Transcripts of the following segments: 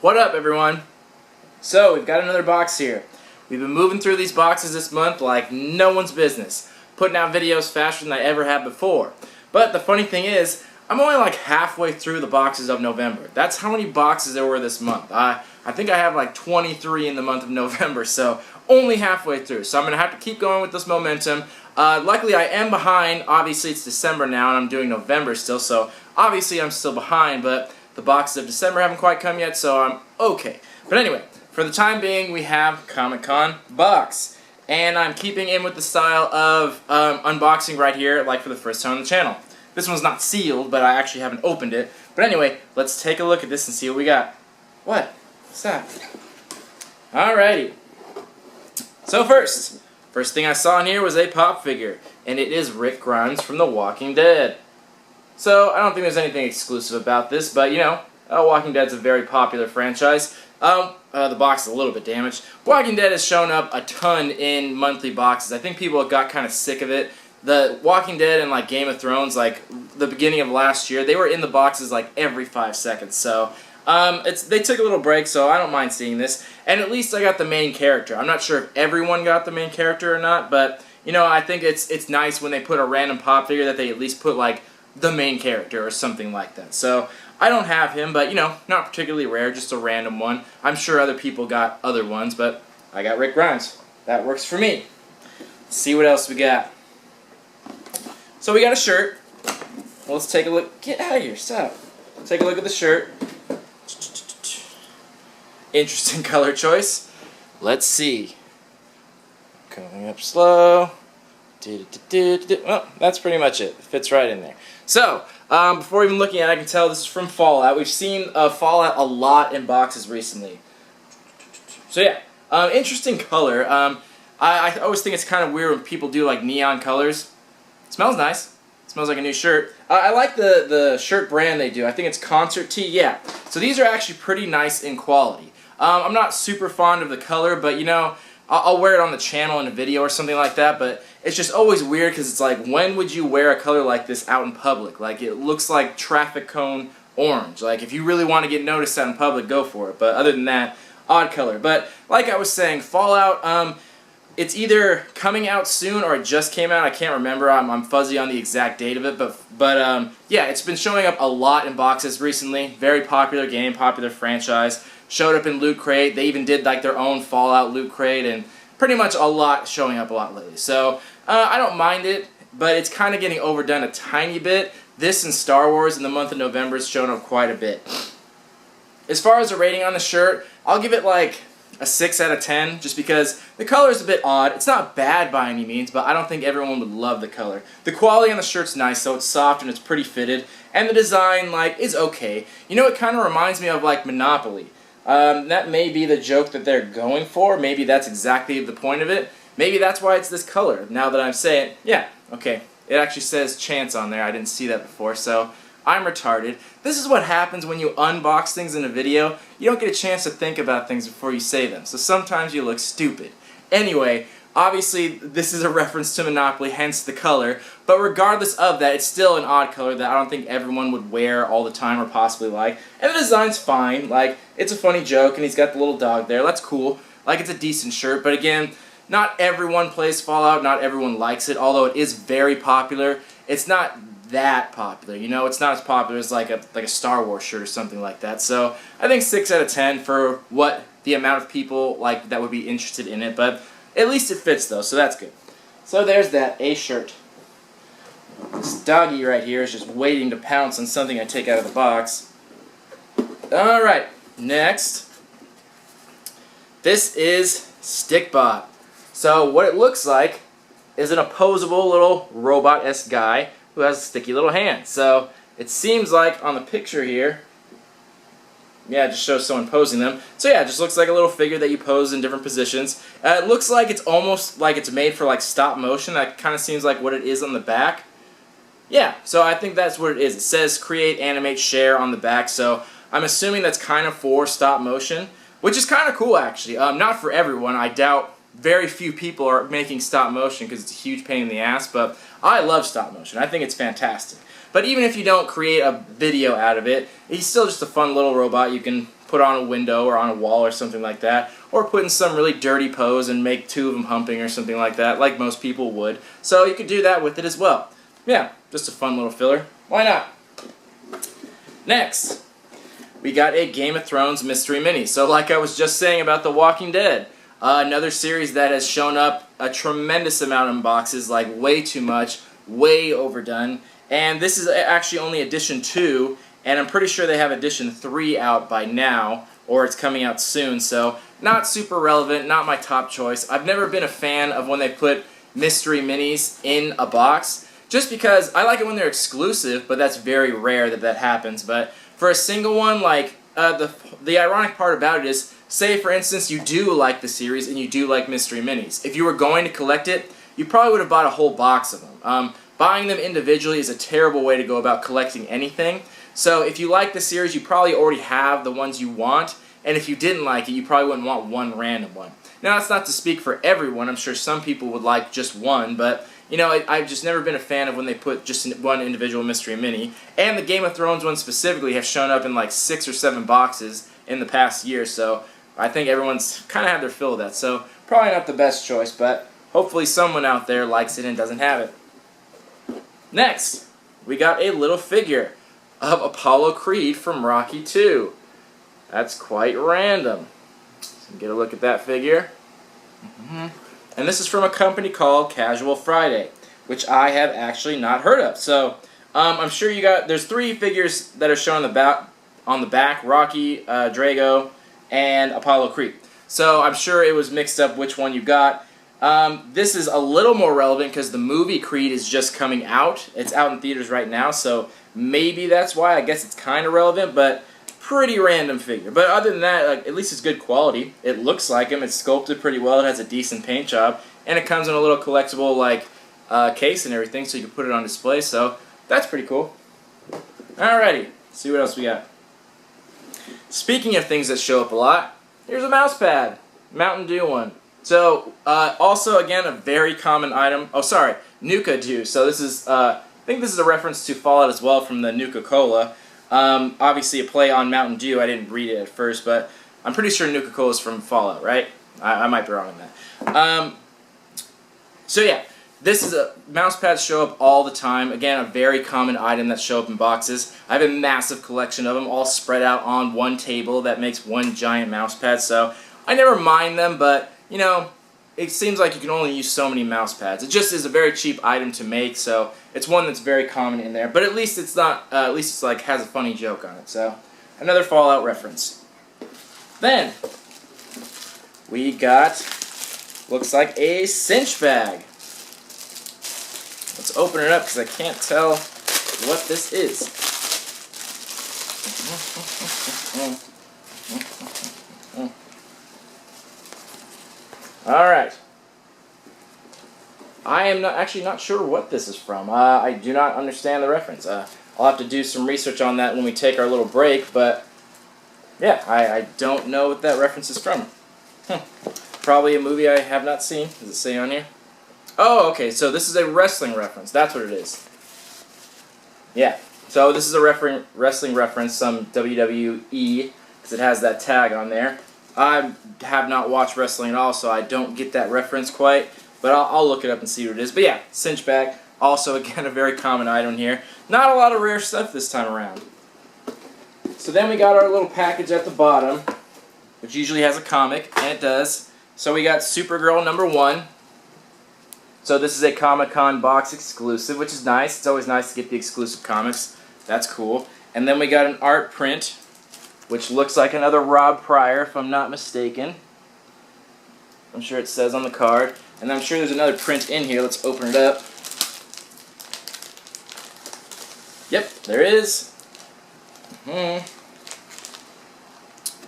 What up, everyone? So, we've got another box here. We've been moving through these boxes this month like no one's business, putting out videos faster than I ever have before. But the funny thing is, I'm only like halfway through the boxes of November. That's how many boxes there were this month. I think I have like 23 in the month of November, so only halfway through. So I'm going to have to keep going with this momentum. Luckily, I am behind. Obviously, it's December now, and I'm doing November still, so obviously I'm still behind, but the boxes of December haven't quite come yet, so I'm okay. But anyway, for the time being, we have Comic-Con box. And I'm keeping in with the style of unboxing right here, like for the first time on the channel. This one's not sealed, but I actually haven't opened it. But anyway, let's take a look at this and see what we got. What? What's that? Alrighty. So first thing I saw in here was a pop figure, and it is Rick Grimes from The Walking Dead. So I don't think there's anything exclusive about this, but you know, Walking Dead's a very popular franchise. The box is a little bit damaged. Walking Dead has shown up a ton in monthly boxes. I think people got kind of sick of it. The Walking Dead and like Game of Thrones, like the beginning of last year, they were in the boxes like every 5 seconds. So they took a little break, so I don't mind seeing this. And at least I got the main character. I'm not sure if everyone got the main character or not, but you know, I think it's nice when they put a random pop figure that they at least put like the main character or something like that. So I don't have him, but you know, not particularly rare, just a random one. I'm sure other people got other ones, but I got Rick Grimes. That works for me. Let's see what else we got. So we got a shirt. Well, let's take a look. Get out of here, stop. Take a look at the shirt. Interesting color choice. Let's see. Coming up slow. Well, that's pretty much it. It fits right in there. So, before even looking at it, I can tell this is from Fallout. We've seen Fallout a lot in boxes recently. So yeah, interesting color. I always think it's kind of weird when people do like neon colors. It smells nice. It smells like a new shirt. I like the shirt brand they do. I think it's Concert Tee. Yeah. So these are actually pretty nice in quality. I'm not super fond of the color, but you know, I'll wear it on the channel in a video or something like that, but it's just always weird because it's like, when would you wear a color like this out in public? Like, it looks like traffic cone orange. Like, if you really want to get noticed out in public, go for it. But other than that, odd color. But like I was saying, Fallout, it's either coming out soon or it just came out. I can't remember. I'm fuzzy on the exact date of it. But yeah, it's been showing up a lot in boxes recently. Very popular game, popular franchise. Showed up in Loot Crate. They even did like their own Fallout Loot Crate, and pretty much a lot showing up a lot lately. So I don't mind it, but it's kind of getting overdone a tiny bit. This and Star Wars in the month of November has shown up quite a bit. As far as a rating on the shirt, I'll give it like a 6 out of 10, just because the color is a bit odd. It's not bad by any means, but I don't think everyone would love the color. The quality on the shirt's nice, so it's soft and it's pretty fitted, and the design like is okay. You know, it kind of reminds me of like Monopoly. That may be the joke that they're going for. Maybe that's exactly the point of it. Maybe that's why it's this color. Now that I'm saying, yeah, okay. It actually says chance on there. I didn't see that before, so I'm retarded. This is what happens when you unbox things in a video. You don't get a chance to think about things before you say them, so sometimes you look stupid. Anyway, obviously this is a reference to Monopoly, hence the color, but regardless of that, it's still an odd color that I don't think everyone would wear all the time or possibly like. And the design's fine. Like, it's a funny joke, and he's got the little dog there. That's cool. Like, it's a decent shirt, but again, not everyone plays Fallout, not everyone likes it, although it is very popular. It's not that popular, you know? It's not as popular as like a Star Wars shirt or something like that. So I think 6 out of 10 for what the amount of people like that would be interested in it, but at least it fits though, so that's good. So there's that, a shirt. This doggy right here is just waiting to pounce on something I take out of the box. Alright, next. This is Stickbot. So what it looks like is an opposable little robot-esque guy who has a sticky little hand. So it seems like on the picture here, yeah, it just shows someone posing them. So yeah, it just looks like a little figure that you pose in different positions. It looks like it's almost like it's made for like stop motion. That kind of seems like what it is on the back. Yeah, so I think that's what it is. It says create, animate, share on the back, so I'm assuming that's kind of for stop motion, which is kind of cool actually. Not for everyone. I doubt very few people are making stop motion because it's a huge pain in the ass, but I love stop motion. I think it's fantastic. But even if you don't create a video out of it, he's still just a fun little robot you can put on a window or on a wall or something like that, or put in some really dirty pose and make two of them humping or something like that, like most people would. So you could do that with it as well. Yeah, just a fun little filler. Why not? Next, we got a Game of Thrones Mystery Mini. So like I was just saying about The Walking Dead, another series that has shown up a tremendous amount in boxes, like way too much, way overdone. And this is actually only edition 2, and I'm pretty sure they have edition 3 out by now, or it's coming out soon, so not super relevant, not my top choice. I've never been a fan of when they put mystery minis in a box, just because I like it when they're exclusive, but that's very rare that that happens. But for a single one, like, the ironic part about it is, say for instance you do like the series and you do like mystery minis. If you were going to collect it, you probably would have bought a whole box of them. Buying them individually is a terrible way to go about collecting anything. So if you like the series, you probably already have the ones you want, and if you didn't like it, you probably wouldn't want one random one. Now, that's not to speak for everyone. I'm sure some people would like just one, but you know, I've just never been a fan of when they put just one individual mystery mini. And the Game of Thrones one specifically have shown up in like 6 or 7 boxes in the past year, so I think everyone's kind of had their fill of that. So probably not the best choice, but hopefully someone out there likes it and doesn't have it. Next, we got a little figure of Apollo Creed from Rocky 2. That's quite random. So get a look at that figure. And this is from a company called Casual Friday, which I have actually not heard of. So I'm sure you got, there's 3 figures that are shown on the back, Rocky, Drago, and Apollo Creed. So I'm sure it was mixed up which one you got. This is a little more relevant because the movie Creed is just coming out. It's out in theaters right now, so maybe that's why. I guess it's kind of relevant, but pretty random figure. But other than that, like, at least it's good quality. It looks like him. It's sculpted pretty well. It has a decent paint job, and it comes in a little collectible like case and everything, so you can put it on display. So that's pretty cool. Alrighty, let's see what else we got. Speaking of things that show up a lot, here's a mouse pad, Mountain Dew one. So, also, again, a very common item. Oh, sorry, Nuka Dew. So this is, I think this is a reference to Fallout as well from the Nuka Cola. Obviously a play on Mountain Dew. I didn't read it at first, but I'm pretty sure Nuka Cola is from Fallout, right? I might be wrong on that. So yeah, this is a mouse pads show up all the time. Again, a very common item that show up in boxes. I have a massive collection of them all spread out on one table that makes one giant mouse pad. So I never mind them, but you know, it seems like you can only use so many mouse pads. It just is a very cheap item to make, so it's one that's very common in there. But at least it's not. At least it's like has a funny joke on it. So another Fallout reference. Then we got, looks like a cinch bag. Let's open it up because I can't tell what this is. Alright. I am actually not sure what this is from. I do not understand the reference. I'll have to do some research on that when we take our little break, but yeah, I don't know what that reference is from. Probably a movie I have not seen. Does it say on here? Oh, okay, so this is a wrestling reference. That's what it is. Yeah, so this is a wrestling reference, some WWE, because it has that tag on there. I have not watched wrestling at all, so I don't get that reference quite, but I'll look it up and see what it is. But yeah, cinch bag, also again a very common item here. Not a lot of rare stuff this time around. So then we got our little package at the bottom, which usually has a comic, and it does. So we got Supergirl #1. So this is a Comic-Con box exclusive, which is nice. It's always nice to get the exclusive comics. That's cool. And then we got an art print, which looks like another Rob Pryor, if I'm not mistaken. I'm sure it says on the card. And I'm sure there's another print in here. Let's open it up. Yep, there is. And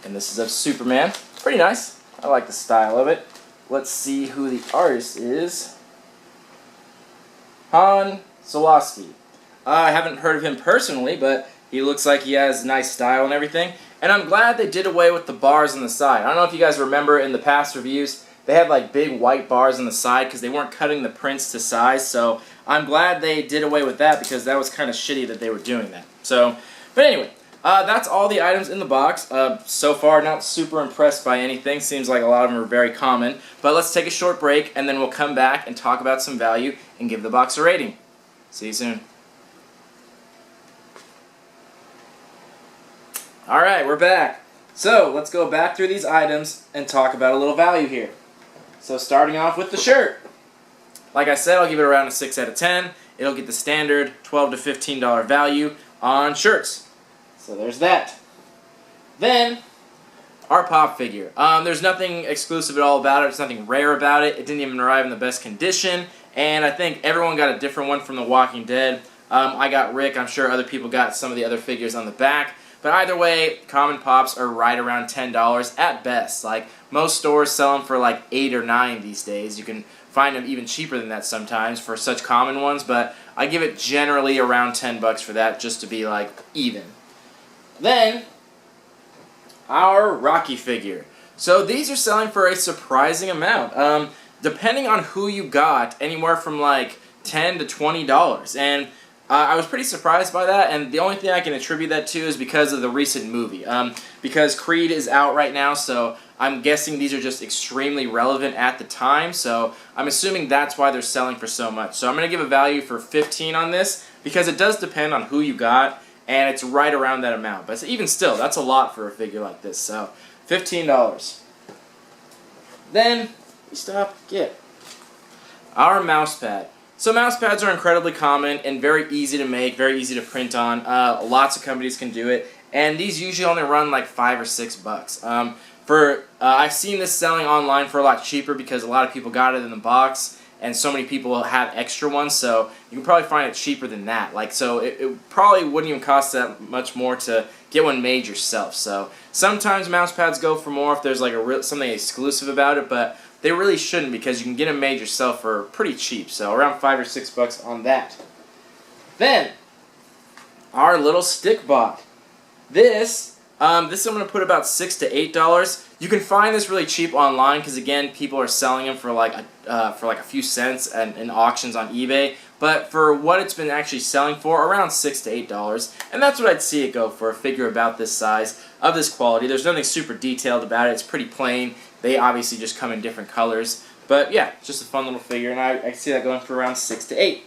this is of Superman. Pretty nice. I like the style of it. Let's see who the artist is. Han Soloski. I haven't heard of him personally, but he looks like he has nice style and everything. And I'm glad they did away with the bars on the side. I don't know if you guys remember in the past reviews, they had like big white bars on the side because they weren't cutting the prints to size. So I'm glad they did away with that because that was kind of shitty that they were doing that. So, but anyway, that's all the items in the box. So far, not super impressed by anything. Seems like a lot of them are very common. But let's take a short break, and then we'll come back and talk about some value and give the box a rating. See you soon. Alright, we're back. So, let's go back through these items and talk about a little value here. So, starting off with the shirt. Like I said, I'll give it around a 6 out of 10. It'll get the standard $12 to $15 value on shirts. So there's that. Then, our pop figure. There's nothing exclusive at all about it. There's nothing rare about it. It didn't even arrive in the best condition. And I think everyone got a different one from The Walking Dead. I got Rick. I'm sure other people got some of the other figures on the back. But either way, common pops are right around $10 at best. Like, most stores sell them for like $8 or $9 these days. You can find them even cheaper than that sometimes for such common ones, but I give it generally around $10 for that, just to be like even. Then, our Rocky figure. So these are selling for a surprising amount. Depending on who you got, anywhere from like $10 to $20. And I was pretty surprised by that, and the only thing I can attribute that to is because of the recent movie. Because Creed is out right now, so I'm guessing these are just extremely relevant at the time, so I'm assuming that's why they're selling for so much. So I'm going to give a value for 15 on this, because it does depend on who you got, and it's right around that amount. But even still, that's a lot for a figure like this, so $15. Then, we stop, get our mouse pad. So mouse pads are incredibly common and very easy to make, very easy to print on. Lots of companies can do it, and these usually only run like $5 or $6. I've seen this selling online for a lot cheaper because a lot of people got it in the box, and so many people have extra ones, so you can probably find it cheaper than that. Like, so it probably wouldn't even cost that much more to get one made yourself. So sometimes mouse pads go for more if there's like something exclusive about it, but they really shouldn't, because you can get them made yourself for pretty cheap, so around $5 or $6 on that. Then, our little Stickbot. This I'm going to put about $6 to $8. You can find this really cheap online, because again, people are selling them for like a few cents in auctions on eBay. But for what it's been actually selling for, around $6 to $8, and that's what I'd see it go for, a figure about this size, of this quality. There's nothing super detailed about it. It's pretty plain. They obviously just come in different colors. But yeah, it's just a fun little figure, and I see that going for around $6 to $8.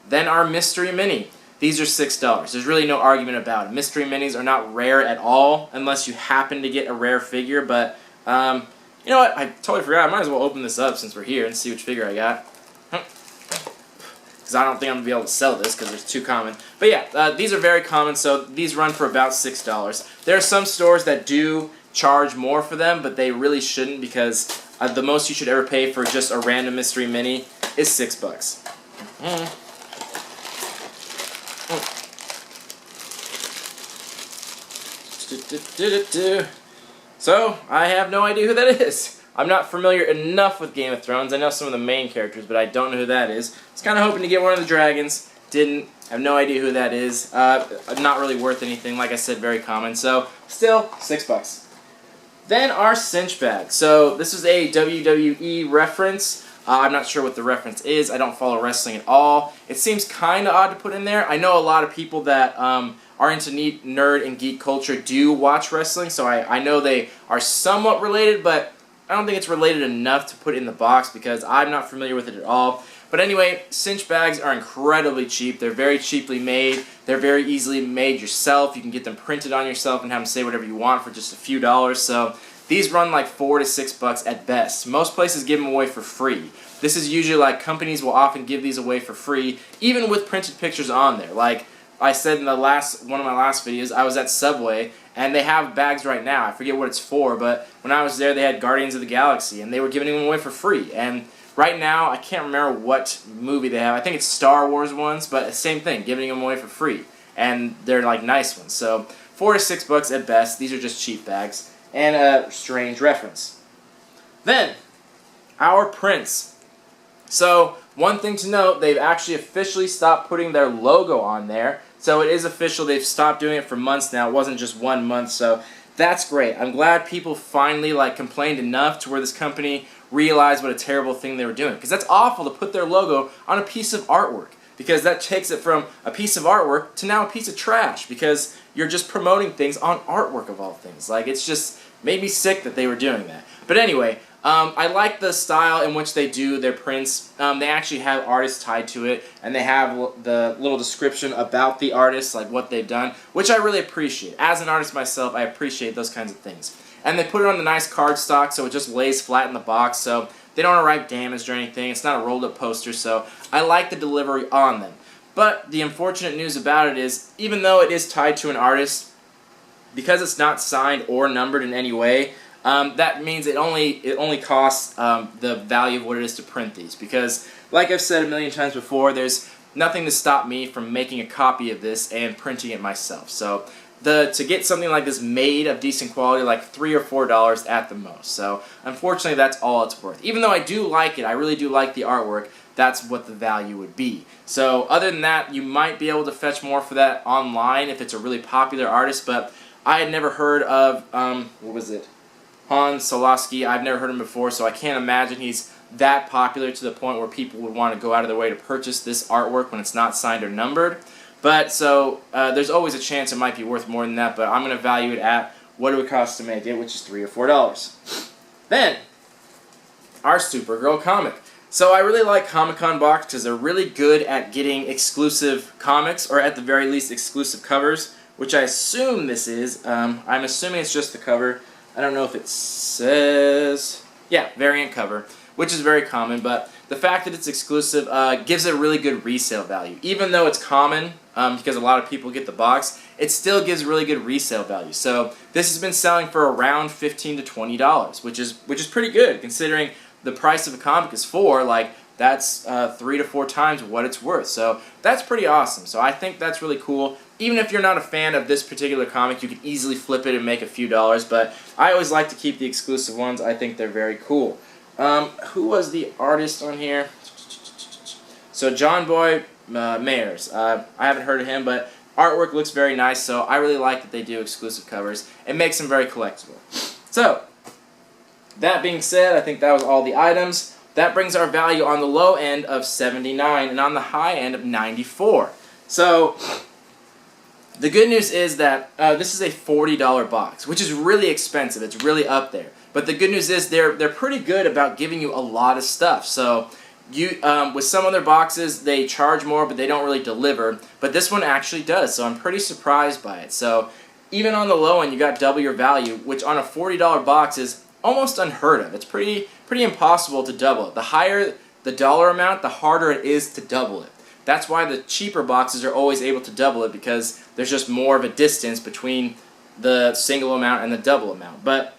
Then our Mystery Mini. These are $6. There's really no argument about it. Mystery Minis are not rare at all, unless you happen to get a rare figure, but you know what? I totally forgot. I might as well open this up since we're here and see which figure I got. Because I don't think I'm going to be able to sell this because it's too common. But yeah, these are very common, so these run for about $6. There are some stores that do charge more for them, but they really shouldn't, because the most you should ever pay for just a random Mystery Mini is $6. So, I have no idea who that is. I'm not familiar enough with Game of Thrones. I know some of the main characters, but I don't know who that is. I was kind of hoping to get one of the dragons. Didn't. I have no idea who that is. Not really worth anything. Like I said, very common. So, still, $6. Then our cinch bag. So, this is a WWE reference. I'm not sure what the reference is. I don't follow wrestling at all. It seems kind of odd to put in there. I know a lot of people that are into nerd and geek culture do watch wrestling, so I know they are somewhat related, but I don't think it's related enough to put in the box because I'm not familiar with it at all. But anyway, cinch bags are incredibly cheap. They're very cheaply made. They're very easily made yourself. You can get them printed on yourself and have them say whatever you want for just a few dollars. So these run like $4 to $6 at best. Most places give them away for free. This is usually like companies will often give these away for free, even with printed pictures on there. Like I said in one of my last videos, I was at Subway, and they have bags right now. I forget what it's for, but when I was there, they had Guardians of the Galaxy, and they were giving them away for free. And right now, I can't remember what movie they have. I think it's Star Wars ones, but same thing, giving them away for free. And they're like nice ones. So $4 to $6 at best. These are just cheap bags. And a strange reference. Then, our prints. So, one thing to note, they've actually officially stopped putting their logo on there. So it is official. They've stopped doing it for months now. It wasn't just 1 month, so that's great. I'm glad people finally complained enough to where this company realized what a terrible thing they were doing. Because that's awful to put their logo on a piece of artwork. because that takes it from a piece of artwork to now a piece of trash, because you're just promoting things on artwork of all things. Like, it's just made me sick that they were doing that. But anyway, I like the style in which they do their prints. They actually have artists tied to it, and they have the little description about the artist, like what they've done, which I really appreciate. As an artist myself, I appreciate those kinds of things. And they put it on the nice cardstock, so it just lays flat in the box, so they don't arrive damaged or anything. It's not a rolled up poster, so I like the delivery on them. But the unfortunate news about it is, even though it is tied to an artist, because it's not signed or numbered in any way, that means it only costs the value of what it is to print these. Because, like I've said a million times before, there's nothing to stop me from making a copy of this and printing it myself. So to get something like this made of decent quality, like $3 or $4 at the most. So unfortunately, that's all it's worth. Even though I do like it, I really do like the artwork, that's what the value would be. So other than that, you might be able to fetch more for that online if it's a really popular artist, but I had never heard of, what was it? Hans Solowski. I've never heard him before, so I can't imagine he's that popular to the point where people would want to go out of their way to purchase this artwork when it's not signed or numbered. But so there's always a chance it might be worth more than that, but I'm going to value it at what it would cost to make it, which is $3 or $4. Then, our Supergirl comic. So I really like Comic-Con box because they're really good at getting exclusive comics, or at the very least exclusive covers, which I assume this is. I'm assuming it's just the cover. I don't know if it says... Yeah, variant cover, which is very common, but the fact that it's exclusive gives it a really good resale value. Even though it's common, because a lot of people get the box, it still gives really good resale value. So this has been selling for around $15 to $20, which is pretty good, considering the price of a comic is $4. Like, that's 3 to 4 times what it's worth. So that's pretty awesome. So I think that's really cool. Even if you're not a fan of this particular comic, you can easily flip it and make a few dollars, but I always like to keep the exclusive ones. I think they're very cool. Who was the artist on here? So John Boy Mayers. I haven't heard of him, but artwork looks very nice, so I really like that they do exclusive covers. It makes them very collectible. So, that being said, I think that was all the items. That brings our value on the low end of $79 and on the high end of $94. So, the good news is that this is a $40 box, which is really expensive. It's really up there. But the good news is they're pretty good about giving you a lot of stuff. So you with some other boxes, they charge more, but they don't really deliver. But this one actually does, so I'm pretty surprised by it. So even on the low end, you got double your value, which on a $40 box is almost unheard of. It's pretty impossible to double it. The higher the dollar amount, the harder it is to double it. That's why the cheaper boxes are always able to double it, because there's just more of a distance between the single amount and the double amount. But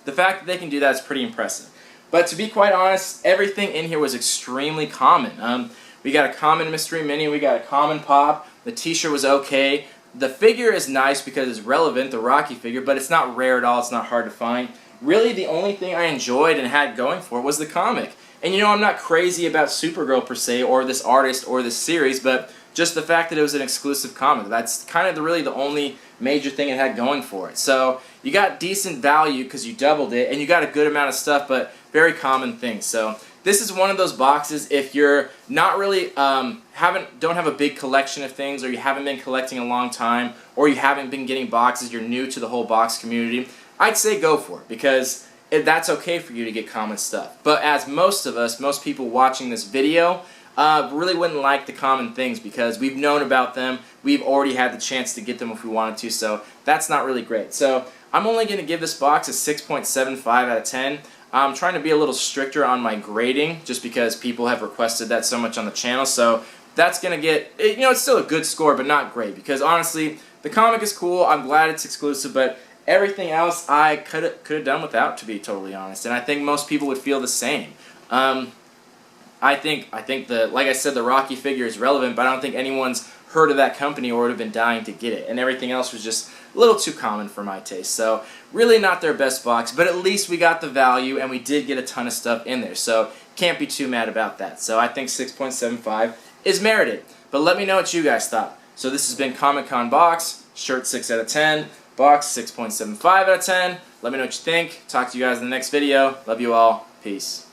the fact that they can do that is pretty impressive. But to be quite honest, everything in here was extremely common. We got a common Mystery Mini, we got a common Pop, the t-shirt was okay. The figure is nice because it's relevant, the Rocky figure, but it's not rare at all, it's not hard to find. Really, the only thing I enjoyed and had going for it was the comic. And you know, I'm not crazy about Supergirl per se, or this artist, or this series, but just the fact that it was an exclusive comic. That's kind of really the only major thing it had going for it. So you got decent value because you doubled it, and you got a good amount of stuff, but very common things. So this is one of those boxes, if you're not really, don't have a big collection of things, or you haven't been collecting a long time, or you haven't been getting boxes, you're new to the whole box community, I'd say go for it, because that's okay for you to get common stuff. But as most of us, most people watching this video, really wouldn't like the common things, because we've known about them, we've already had the chance to get them if we wanted to, so that's not really great. So I'm only going to give this box a 6.75 out of 10. I'm trying to be a little stricter on my grading, just because people have requested that so much on the channel, so that's going to get, you know, it's still a good score, but not great, because honestly, the comic is cool, I'm glad it's exclusive, but everything else I could have done without, to be totally honest, and I think most people would feel the same. I think like I said, the Rocky figure is relevant, but I don't think anyone's heard of that company or would have been dying to get it, and everything else was just a little too common for my taste. So really not their best box, but at least we got the value, and we did get a ton of stuff in there, so can't be too mad about that. So I think 6.75 is merited, but let me know what you guys thought. So this has been Comic-Con Box, shirt 6 out of 10, box 6.75 out of 10. Let me know what you think. Talk to you guys in the next video. Love you all. Peace.